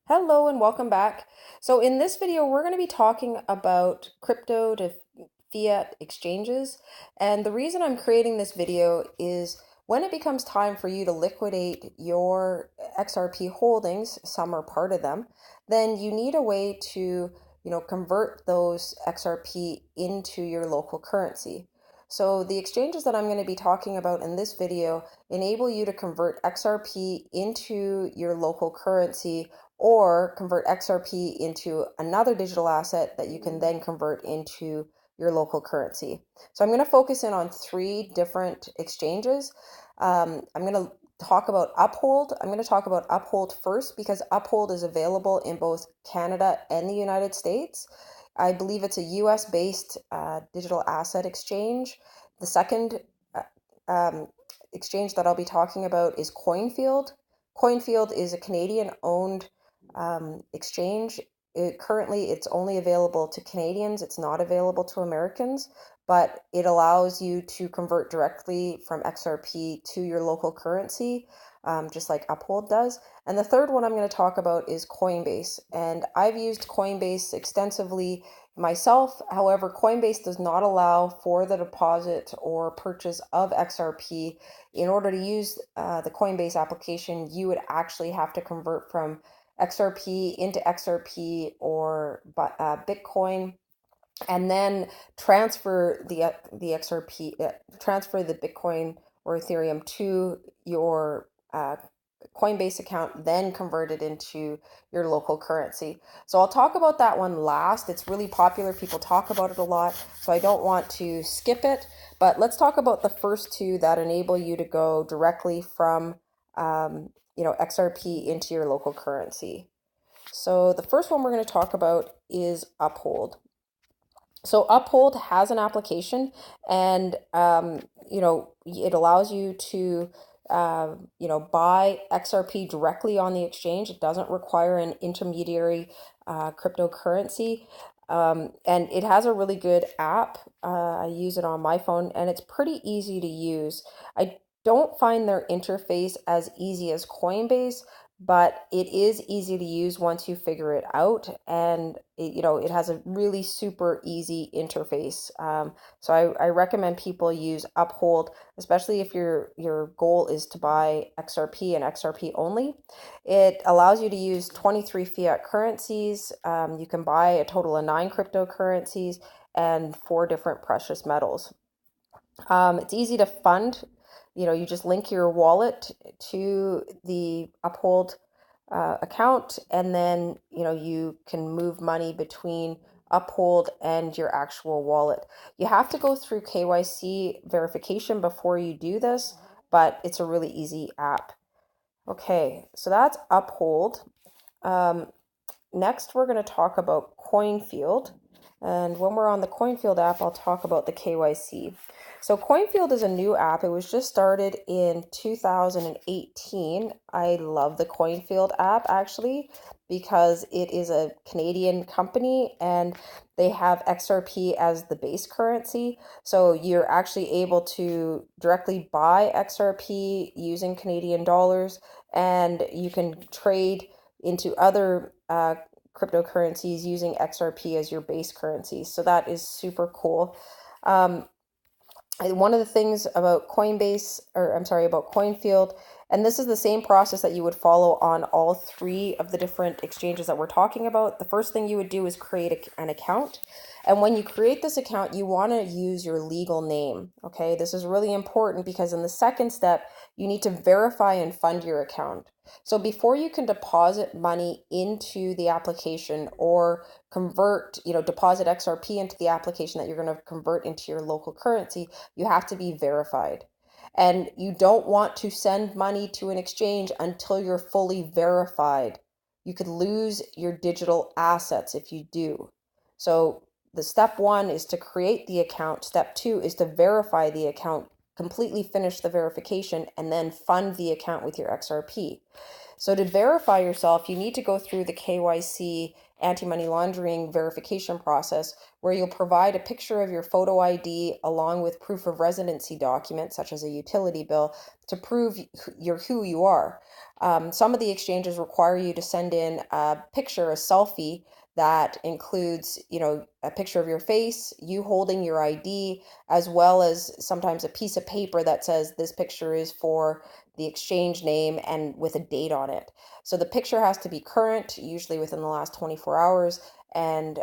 Hello and welcome back. So in this video, we're going to be talking about crypto to fiat exchanges. And the reason I'm creating this video is when it becomes time for you to liquidate your XRP holdings, some are part of them, then you need a way to, convert those XRP into your local currency. So the exchanges that I'm going to be talking about in this video enable you to convert XRP into your local currency or convert XRP into another digital asset that you can then convert into your local currency. So I'm going to focus in on three different exchanges. I'm going to talk about Uphold. I'm going to talk about Uphold first because Uphold is available in both Canada and the United States. I believe it's a US based digital asset exchange. The second exchange that I'll be talking about is Coinfield. Coinfield is a Canadian owned exchange. Currently, it's only available to Canadians. It's not available to Americans, but it allows you to convert directly from XRP to your local currency, just like Uphold does. And the third one I'm going to talk about is Coinbase. And I've used Coinbase extensively myself. However, Coinbase does not allow for the deposit or purchase of XRP. In order to use the Coinbase application, you would actually have to convert from XRP into XRP or Bitcoin, and then transfer the XRP, transfer the Bitcoin or Ethereum to your Coinbase account, then convert it into your local currency. So I'll talk about that one last. It's really popular. People talk about it a lot, so I don't want to skip it. But let's talk about the first two that enable you to go directly from XRP into your local currency. So the first one we're going to talk about is Uphold. So Uphold has an application, and it allows you to buy XRP directly on the exchange. It doesn't require an intermediary cryptocurrency. And it has a really good app. I use it on my phone, and it's pretty easy to use. I don't find their interface as easy as Coinbase, but it is easy to use once you figure it out, and it has a really super easy interface. So I recommend people use Uphold, especially if your goal is to buy XRP and XRP only. It allows you to use 23 fiat currencies. You can buy a total of 9 cryptocurrencies and 4 different precious metals. It's easy to fund. You just link your wallet to the Uphold account, and then you can move money between Uphold and your actual wallet. You have to go through KYC verification before you do this, but it's a really easy app. Okay, so that's Uphold. Next, we're going to talk about Coinfield. And when we're on the Coinfield app, I'll talk about the KYC. So Coinfield is a new app. It was just started in 2018. I love the Coinfield app actually because it is a Canadian company and they have XRP as the base currency. So you're actually able to directly buy XRP using Canadian dollars, and you can trade into other cryptocurrencies using XRP as your base currency. So that is super cool. One of the things about about Coinfield, and this is the same process that you would follow on all 3 of the different exchanges that we're talking about. The first thing you would do is create an account. And when you create this account, you want to use your legal name. Okay, this is really important because in the second step, you need to verify and fund your account. So before you can deposit money into the application or deposit XRP into the application that you're going to convert into your local currency, you have to be verified. And you don't want to send money to an exchange until you're fully verified. You could lose your digital assets if you do. So the step 1 is to create the account. Step 2 is to verify the account, completely finish the verification, and then fund the account with your XRP. So to verify yourself, you need to go through the KYC anti-money laundering verification process where you'll provide a picture of your photo ID along with proof of residency documents such as a utility bill to prove who you are. Some of the exchanges require you to send in a picture, a selfie that includes, a picture of your face, you holding your ID, as well as sometimes a piece of paper that says this picture is for the exchange name and with a date on it. So the picture has to be current, usually within the last 24 hours. And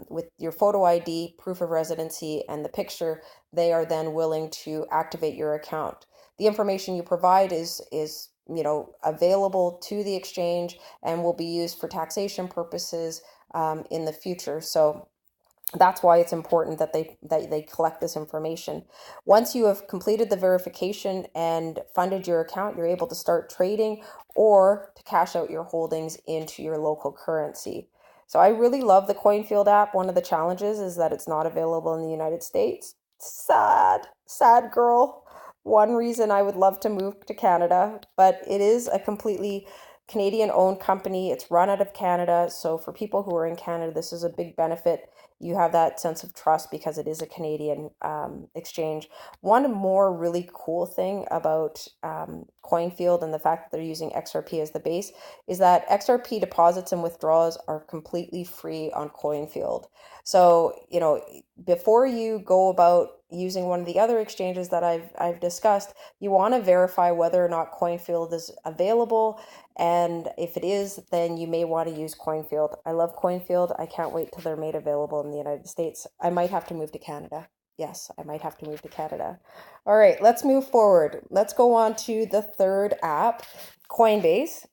with your photo ID, proof of residency, and the picture, they are then willing to activate your account. The information you provide is available to the exchange and will be used for taxation purposes in the future. So that's why it's important that they collect this information. Once you have completed the verification and funded your account, you're able to start trading or to cash out your holdings into your local currency. So I really love the CoinField app. One of the challenges is that it's not available in the United States. Sad girl. One reason I would love to move to Canada, but it is a completely Canadian owned company. It's run out of Canada. So for people who are in Canada, this is a big benefit. You have that sense of trust because it is a Canadian exchange. One more really cool thing about CoinField and the fact that they're using XRP as the base is that XRP deposits and withdrawals are completely free on CoinField. So, before you go about using one of the other exchanges that I've discussed, you want to verify whether or not CoinField is available. And if it is, then you may want to use CoinField. I love CoinField. I can't wait till they're made available in the United States. I might have to move to Canada. Yes, I might have to move to Canada. All right, let's move forward. Let's go on to the third app, Coinbase.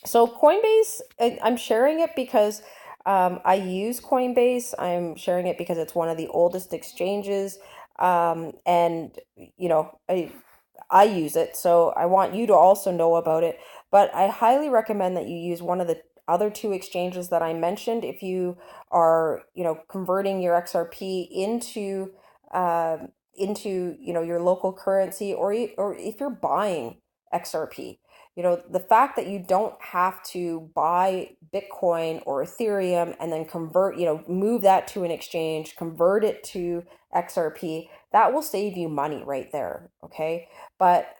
So Coinbase, I'm sharing it because I use Coinbase. I'm sharing it because it's one of the oldest exchanges. And, I use it. So I want you to also know about it. But I highly recommend that you use one of the other two exchanges that I mentioned if you are, converting your XRP into your local currency, or if you're buying XRP. The fact that you don't have to buy Bitcoin or Ethereum and then convert, move that to an exchange, convert it to XRP, that will save you money right there. Okay. But,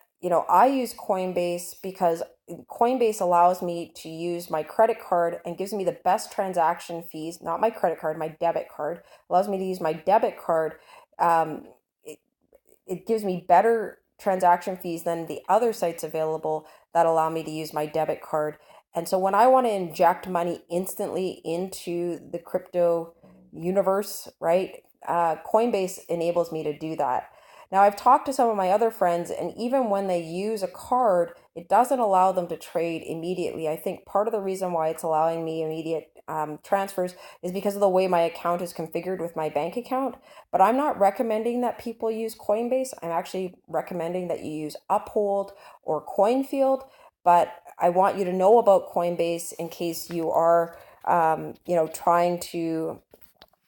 I use Coinbase because Coinbase allows me to use my credit card and gives me the best transaction fees, not my credit card, my debit card, allows me to use my debit card. It, it gives me better transaction fees than the other sites available that allow me to use my debit card. And so when I want to inject money instantly into the crypto universe, right, Coinbase enables me to do that. Now, I've talked to some of my other friends, and even when they use a card, it doesn't allow them to trade immediately. I think part of the reason why it's allowing me immediate transfers is because of the way my account is configured with my bank account. But I'm not recommending that people use Coinbase. I'm actually recommending that you use Uphold or CoinField. But I want you to know about Coinbase in case you are, trying to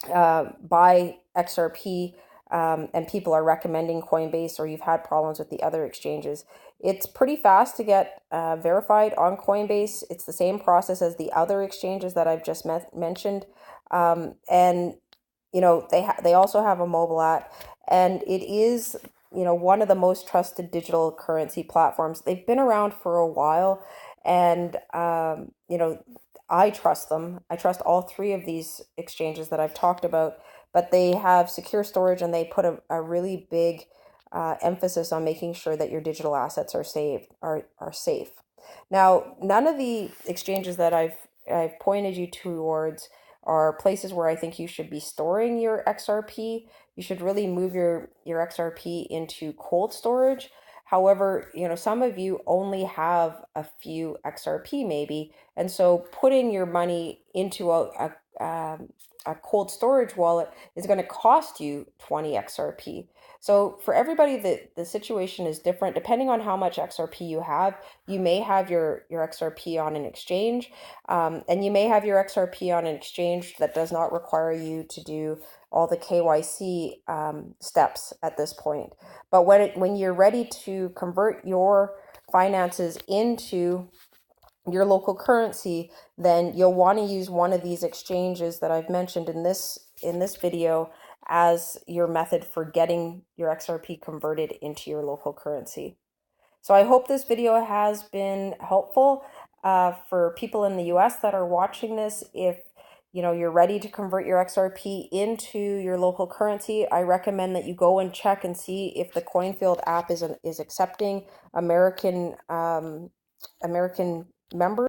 buy XRP, and people are recommending Coinbase, or you've had problems with the other exchanges. It's pretty fast to get verified on Coinbase. It's the same process as the other exchanges that I've just mentioned. And they also have a mobile app, and it is one of the most trusted digital currency platforms. They've been around for a while, and I trust them. I trust all three of these exchanges that I've talked about, but they have secure storage, and they put a really big emphasis on making sure that your digital assets are safe. Now, none of the exchanges that I've pointed you towards are places where I think you should be storing your XRP. You should really move your XRP into cold storage. However, some of you only have a few XRP maybe, and so putting your money into a cold storage wallet is going to cost you 20 XRP. So for everybody, the situation is different. Depending on how much XRP you have, you may have your XRP on an exchange, and you may have your XRP on an exchange that does not require you to do all the KYC steps at this point. But when you're ready to convert your finances into your local currency, then you'll want to use one of these exchanges that I've mentioned in this video as your method for getting your XRP converted into your local currency. So I hope this video has been helpful for people in the US that are watching this. If you're ready to convert your XRP into your local currency, I recommend that you go and check and see if the CoinField app is accepting American members.